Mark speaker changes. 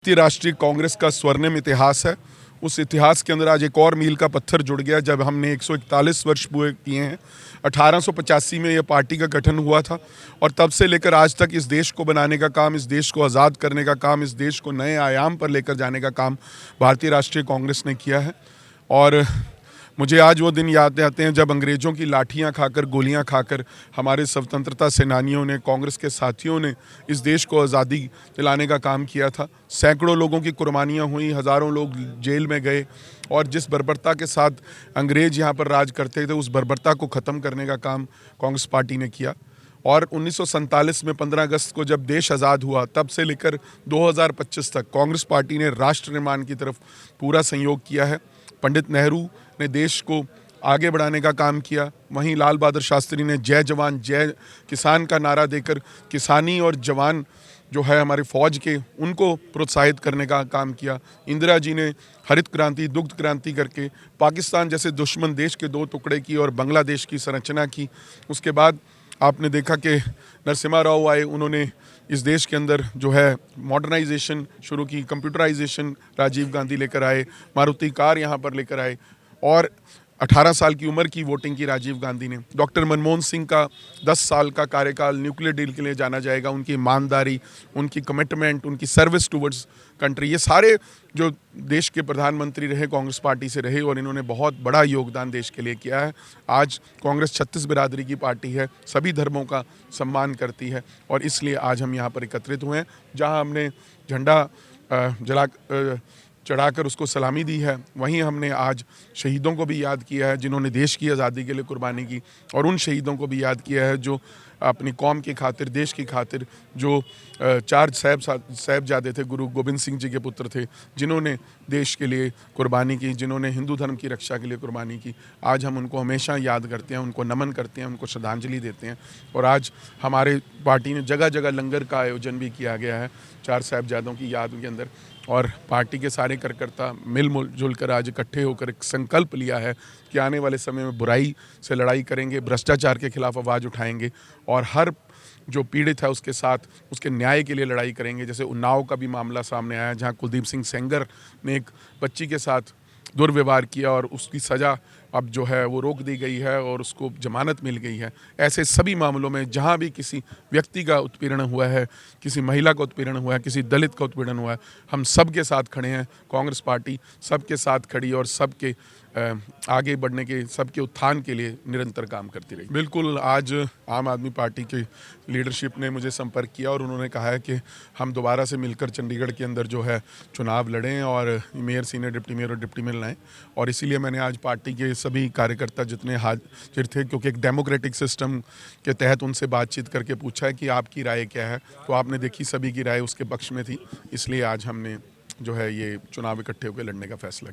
Speaker 1: भारतीय राष्ट्रीय कांग्रेस का स्वर्णिम इतिहास है। उस इतिहास के अंदर आज एक और मील का पत्थर जुड़ गया जब हमने 141 वर्ष पूरे किए हैं। 1885 में यह पार्टी का गठन हुआ था और तब से लेकर आज तक इस देश को बनाने का काम, इस देश को आज़ाद करने का काम, इस देश को नए आयाम पर लेकर जाने का काम भारतीय राष्ट्रीय कांग्रेस ने किया है। और मुझे आज वो दिन याद आते हैं जब अंग्रेज़ों की लाठियां खाकर, गोलियां खाकर हमारे स्वतंत्रता सेनानियों ने, कांग्रेस के साथियों ने इस देश को आज़ादी दिलाने का काम किया था। सैकड़ों लोगों की कुर्बानियां हुई, हज़ारों लोग जेल में गए और जिस बर्बरता के साथ अंग्रेज़ यहाँ पर राज करते थे, उस बर्बरता को ख़त्म करने का काम कांग्रेस पार्टी ने किया। और 1947 में 15 अगस्त को जब देश आज़ाद हुआ, तब से लेकर 2025 तक कांग्रेस पार्टी ने राष्ट्र निर्माण की तरफ पूरा सहयोग किया है। पंडित नेहरू ने देश को आगे बढ़ाने का काम किया, वहीं लाल बहादुर शास्त्री ने जय जवान जय किसान का नारा देकर किसानी और जवान जो है हमारे फौज के, उनको प्रोत्साहित करने का काम किया। इंदिरा जी ने हरित क्रांति, दुग्ध क्रांति करके पाकिस्तान जैसे दुश्मन देश के दो टुकड़े की और बांग्लादेश की संरचना की। उसके बाद आपने देखा कि नरसिम्हा राव आए, उन्होंने इस देश के अंदर जो है मॉडर्नाइजेशन शुरू की, कंप्यूटराइजेशन राजीव गांधी लेकर आए, मारुति कार यहाँ पर लेकर आए और 18 साल की उम्र की वोटिंग की राजीव गांधी ने। डॉक्टर मनमोहन सिंह का 10 साल का कार्यकाल न्यूक्लियर डील के लिए जाना जाएगा। उनकी ईमानदारी, उनकी कमिटमेंट, उनकी सर्विस टुवर्ड्स कंट्री, ये सारे जो देश के प्रधानमंत्री रहे कांग्रेस पार्टी से रहे और इन्होंने बहुत बड़ा योगदान देश के लिए किया है। आज कांग्रेस 36 बिरादरी की पार्टी है, सभी धर्मों का सम्मान करती है और इसलिए आज हम यहाँ पर एकत्रित हुए हैं, जहाँ हमने झंडा चढ़ाकर उसको सलामी दी है। वहीं हमने आज शहीदों को भी याद किया है जिन्होंने देश की आज़ादी के लिए कुर्बानी की और उन शहीदों को भी याद किया है जो अपनी कौम की खातिर, देश की खातिर, जो 4 साहिबजादे थे, गुरु गोबिंद सिंह जी के पुत्र थे, जिन्होंने देश के लिए कुर्बानी की, जिन्होंने हिंदू धर्म की रक्षा के लिए कुर्बानी की। आज हम उनको हमेशा याद करते हैं, उनको नमन करते हैं, उनको श्रद्धांजलि देते हैं। और आज हमारे पार्टी ने जगह जगह लंगर का आयोजन भी किया गया है 4 साहिबजादों की याद के अंदर। और पार्टी के सारे कार्यकर्ता मिलजुल कर आज इकट्ठे होकर एक संकल्प लिया है कि आने वाले समय में बुराई से लड़ाई करेंगे, भ्रष्टाचार के खिलाफ आवाज़ उठाएंगे और हर जो पीड़ित है उसके साथ उसके न्याय के लिए लड़ाई करेंगे। जैसे उन्नाव का भी मामला सामने आया, जहां कुलदीप सिंह सेंगर ने एक बच्ची के साथ दुर्व्यवहार किया और उसकी सज़ा अब जो है वो रोक दी गई है और उसको जमानत मिल गई है। ऐसे सभी मामलों में जहाँ भी किसी व्यक्ति का उत्पीड़न हुआ है, किसी महिला का उत्पीड़न हुआ है, किसी दलित का उत्पीड़न हुआ है, हम सब के साथ खड़े हैं। कांग्रेस पार्टी सबके साथ खड़ी और सबके आगे बढ़ने के, सबके उत्थान के लिए निरंतर काम करती रही। बिल्कुल, आज आम आदमी पार्टी के लीडरशिप ने मुझे संपर्क किया और उन्होंने कहा है कि हम दोबारा से मिलकर चंडीगढ़ के अंदर जो है चुनाव लड़ें और मेयर, सीनियर डिप्टी मेयर और डिप्टी मेयर लाएँ। और इसीलिए मैंने आज पार्टी के सभी कार्यकर्ता जितने हाजिर थे, क्योंकि एक डेमोक्रेटिक सिस्टम के तहत उनसे बातचीत करके पूछा है कि आपकी राय क्या है, तो आपने देखी सभी की राय उसके पक्ष में थी। इसलिए आज हमने जो है ये चुनाव इकट्ठे होकर लड़ने का फैसला किया।